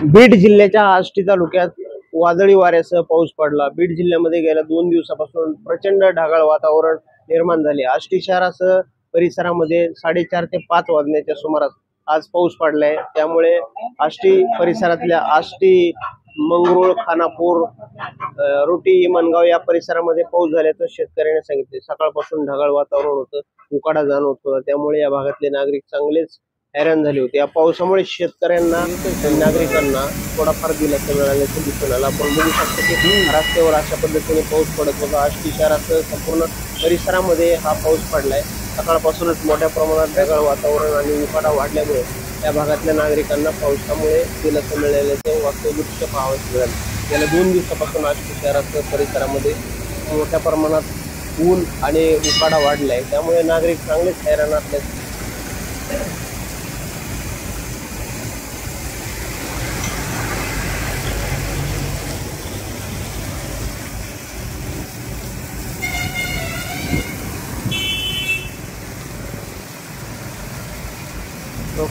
बीड जिल्ह्याच्या आष्टी तालुक्यात वादळी वाऱ्यासह पाऊस पडला। बीड जिल्ह्यामध्ये गेल्या 2 दिवसापासून प्रचंड ढगाळ वातावरण निर्माण झाले। आष्टी शहरासह परिसरामध्ये 4:30 ते 5 वाजण्याच्या सुमारास आज पाऊस पडलाय। त्यामुळे आष्टी परिसरातल्या आष्टी, मंगरुळ, खानापूर, रोटी, इमनगाव या परिसरामध्ये पाऊस झाल्याचं शेतकऱ्यांनी सांगितले। सकाळपासून ढगाळ वातावरण होतं, उकाडा जाणवत होता, त्यामुळे या भागातले नागरिक चांगलेच हैराण झाले होते। या पावसामुळे शेतकऱ्यांना नागरिकांना थोडाफार दिलासा मिळाल्याचं दिसून आलं। आपण बघू शकतो की रस्त्यावर अशा पद्धतीने पाऊस पडत होता। आष्टी शहरासह संपूर्ण परिसरामध्ये हा पाऊस पडलाय। सकाळपासूनच मोठ्या प्रमाणात ढगाळ वातावरण आणि उकाडा वाढल्यामुळे या भागातल्या नागरिकांना पावसामुळे दिलासा मिळाल्याचं वास्तव दृश्य पाहावयास मिळालं। गेल्या 2 दिवसापासून आष्टी शहरासह परिसरामध्ये मोठ्या प्रमाणात ऊन आणि उकाडा वाढलाय, त्यामुळे नागरिक चांगलेच हैराण असल्याचं तो